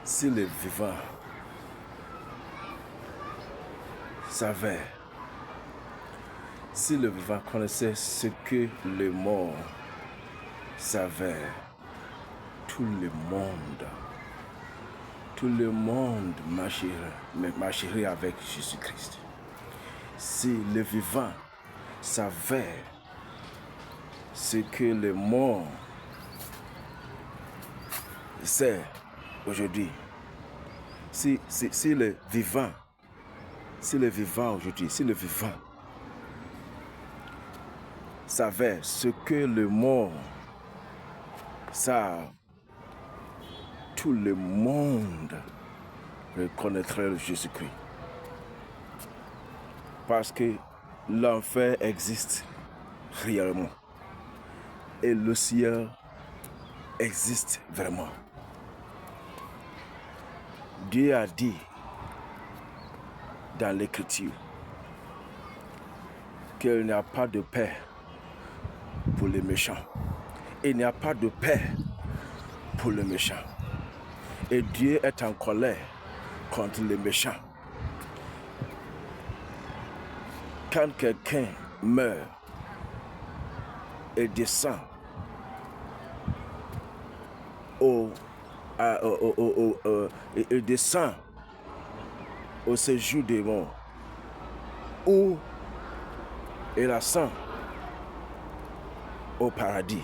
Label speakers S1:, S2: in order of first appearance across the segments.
S1: Si les vivants savaient, si le vivant connaissait ce que le mort savait, tout le monde marcherait avec Jésus-Christ. Si le vivant savait ce que le mort sait aujourd'hui, si le vivant aujourd'hui, si le vivant savait ce que le mort savent, tout le monde reconnaîtrait Jésus-Christ. Parce que l'enfer existe réellement et le ciel existe vraiment. Dieu a dit dans l'Écriture qu'il n'y a pas de paix pour les méchants. Il n'y a pas de paix pour les méchants. Et Dieu est en colère contre les méchants. Quand quelqu'un meurt et descend il descend au séjour des morts, où il ascend au paradis.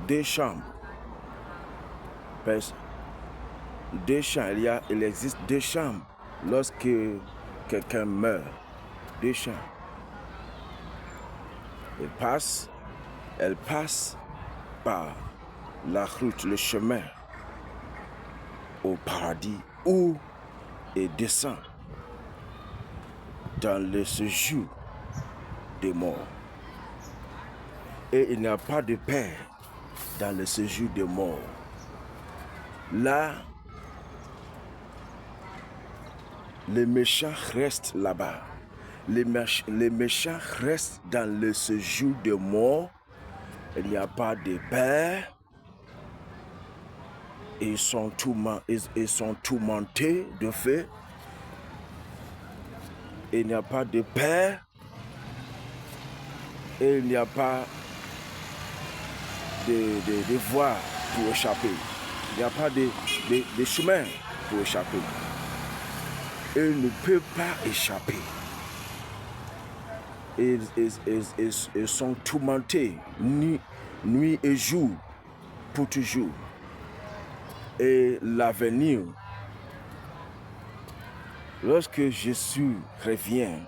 S1: Deux chambres. Il existe deux chambres lorsque quelqu'un meurt. Deux chambres. Elle passe par la route, le chemin au paradis, où il descend dans le séjour des morts. Et il n'y a pas de paix dans le séjour des morts. Là, les méchants restent là-bas. Les méchants restent dans le séjour des morts. Il n'y a pas de paix. Ils sont tourmentés de feu. Il n'y a pas de paix. Et il n'y a pas de voie pour échapper. Il n'y a pas de chemin pour échapper. Il ne peut pas échapper. Ils sont tourmentés nuit et jour pour toujours. Et l'avenir, lorsque Jésus revient,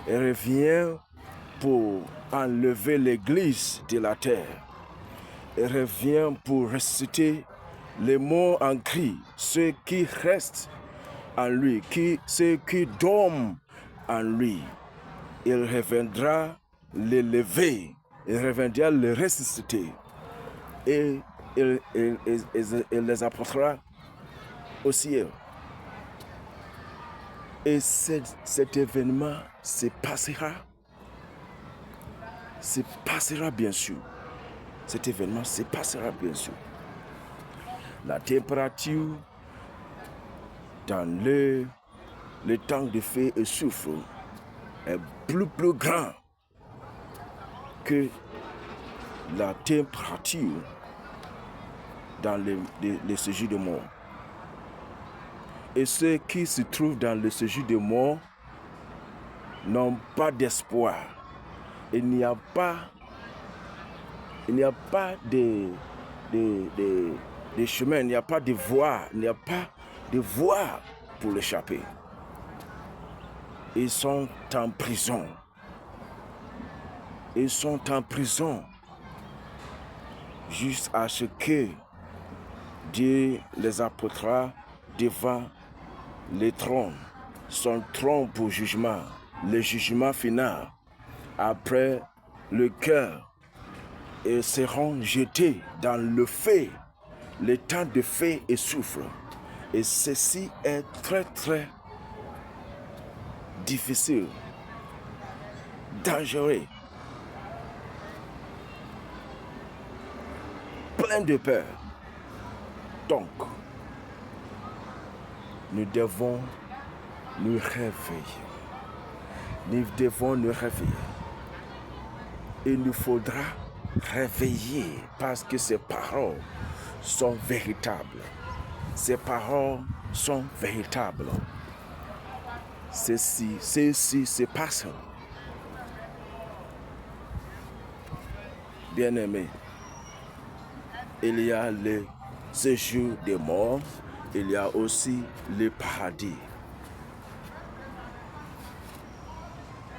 S1: il revient pour enlever l'église de la terre. Il revient pour ressusciter les morts en Christ, ceux qui restent en lui, ceux qui dorment en lui. Il reviendra les lever, il reviendra les ressusciter et il les apportera au ciel. Et cet événement se passera bien sûr. Cet événement se passera bien sûr. La température dans le temps de feu et soufre est plus grand que la température dans le séjour de mort. Et ceux qui se trouvent dans le séjour de mort n'ont pas d'espoir. Il n'y a pas de chemin, il n'y a pas de voie, pour l'échapper. Ils sont en prison. Ils sont en prison jusqu'à ce que Dieu les apportera devant le trône, son trône pour jugement, le jugement final. Après le cœur, ils seront jetés dans le feu, le temps de feu et soufre. Et ceci est très très difficile, dangereux, plein de peur. Donc, nous devons nous réveiller. Nous devons nous réveiller. Il nous faudra réveiller parce que ces paroles sont véritables. Ces paroles sont véritables. Ceci se passe. Bien-aimés, il y a le séjour des morts, il y a aussi le paradis.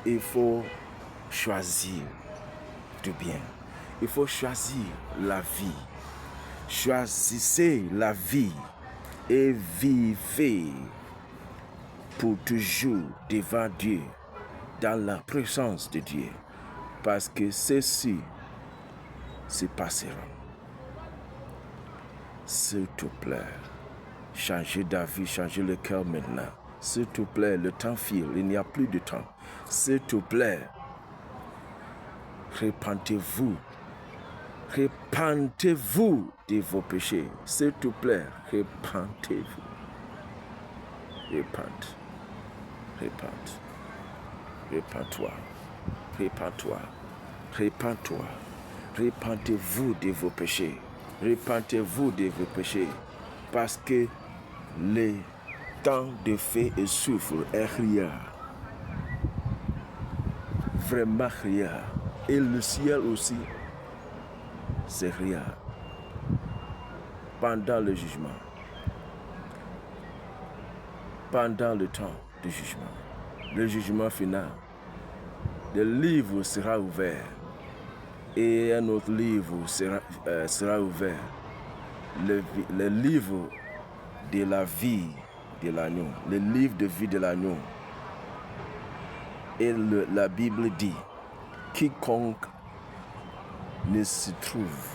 S1: Il faut choisir du bien. Il faut choisir la vie. Choisissez la vie et vivez pour toujours devant Dieu, dans la présence de Dieu, parce que ceci se passera. S'il te plaît, changez d'avis, changez le cœur maintenant. S'il te plaît, le temps file, il n'y a plus de temps. S'il te plaît, repentez-vous. Repentez-vous de vos péchés. S'il te plaît, repentez-vous. Repente. Repente. Repente-toi. Repente-toi. Repente-toi. Repentez-vous de vos péchés. Repentez-vous de vos péchés. Parce que le temps de feu et souffle est rien. Vraiment rien. Et le ciel aussi, c'est rien. Pendant le jugement. Pendant le temps du jugement. Le jugement final. Le livre sera ouvert. Et un autre livre sera ouvert. Le livre de la vie de l'agneau. Le livre de vie de l'agneau. Et la Bible dit, quiconque ne se trouve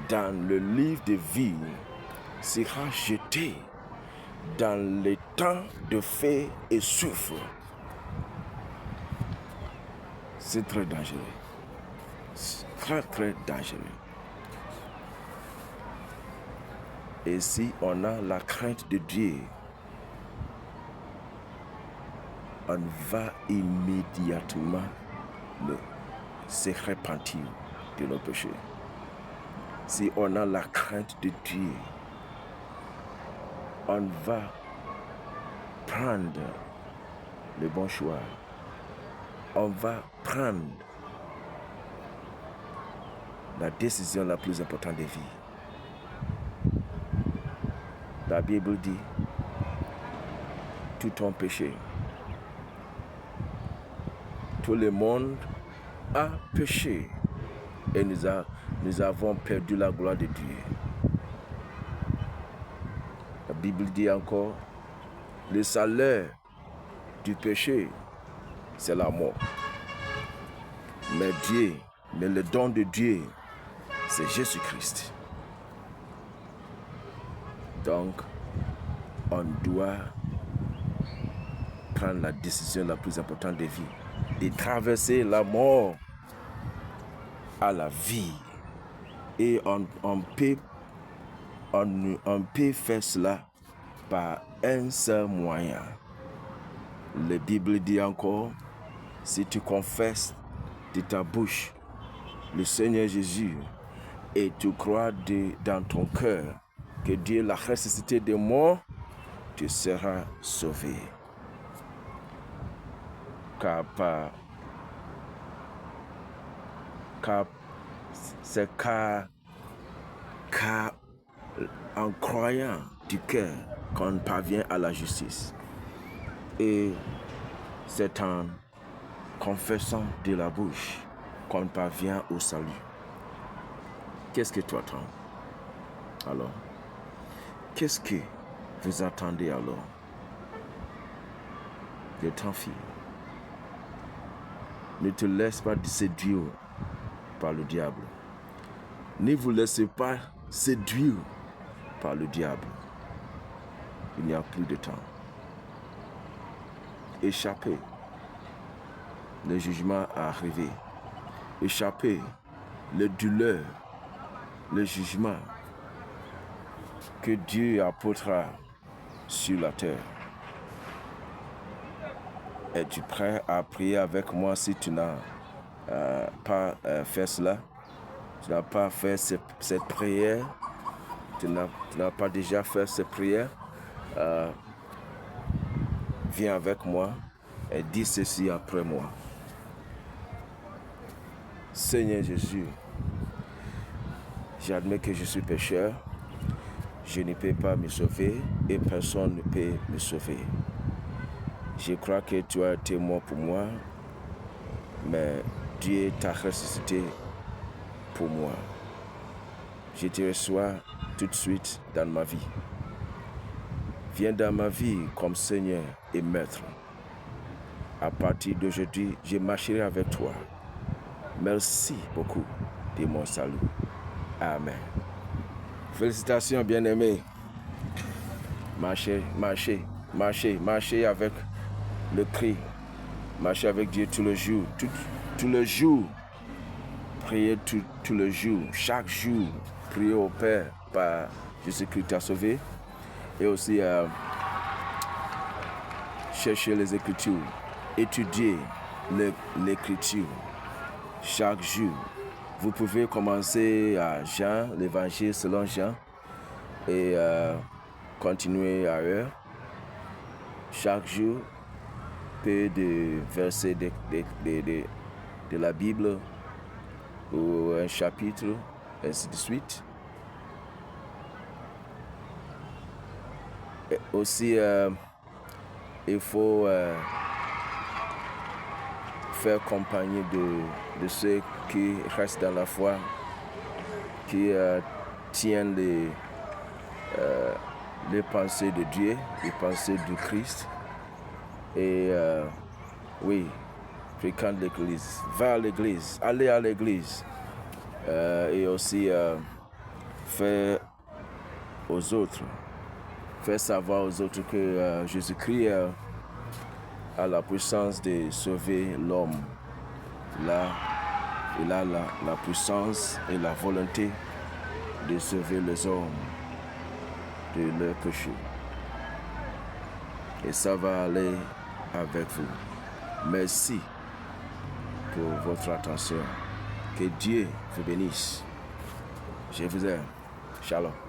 S1: dans le livre de vie sera jeté dans les temps de feu et souffle. C'est très dangereux. C'est très très dangereux. Et si on a la crainte de Dieu, on va immédiatement se repentir de nos péchés. Si on a la crainte de Dieu, on va prendre le bon choix. On va prendre la décision la plus importante de vie. La Bible dit, tout ton péché. Tout le monde a péché et nous avons perdu la gloire de Dieu. La Bible dit encore, le salaire du péché, c'est la mort. Mais le don de Dieu, c'est Jésus-Christ. Donc, on doit prendre la décision la plus importante de vie, de traverser la mort à la vie. Et on peut faire cela par un seul moyen. La Bible dit encore, si tu confesses de ta bouche le Seigneur Jésus et tu crois dans ton cœur que Dieu l'a ressuscité des morts, tu seras sauvé. Car c'est en croyant du cœur qu'on parvient à la justice. Et c'est en confessant de la bouche qu'on parvient au salut. Qu'est-ce que tu attends? Alors, qu'est-ce que vous attendez alors? Le temps file. Ne te laisse pas séduire par le diable. Ne vous laissez pas séduire par le diable. Il n'y a plus de temps. Échappez. Le jugement est arrivé. Échappez. Le douleur. Le jugement que Dieu apportera sur la terre. Es-tu prêt à prier avec moi si tu n'as pas fait cela? Tu n'as pas fait cette prière? Tu n'as pas déjà fait cette prière? Viens avec moi et dis ceci après moi. Seigneur Jésus, j'admets que je suis pécheur. Je ne peux pas me sauver et personne ne peut me sauver. Je crois que tu as été mort pour moi, mais Dieu t'a ressuscité pour moi. Je te reçois tout de suite dans ma vie. Viens dans ma vie comme Seigneur et Maître. À partir d'aujourd'hui, je marcherai avec toi. Merci beaucoup de mon salut. Amen. Félicitations, bien-aimés. Marchez, marchez, marchez, marchez avec le cri. Marchez avec Dieu tout le jour. Tout le jour. Priez tout le jour. Chaque jour. Priez au Père par Jésus-Christ t'a sauvé. Et aussi chercher les Écritures. Étudier l'Écriture chaque jour. Vous pouvez commencer à Jean, l'Évangile selon Jean, et continuer ailleurs. Chaque jour, peu de versets de la Bible ou un chapitre, ainsi de suite. Et aussi, il faut faire compagnie de ceux qui restent dans la foi, qui tiennent les pensées de Dieu, les pensées du Christ. Et oui, fréquente l'église, va à l'église, allez à l'église. Et aussi faire aux autres, faire savoir aux autres que Jésus-Christ a la puissance de sauver l'homme. Là, il a la puissance et la volonté de sauver les hommes de leurs péchés. Et ça va aller avec vous. Merci pour votre attention. Que Dieu vous bénisse. Je vous aime. Shalom.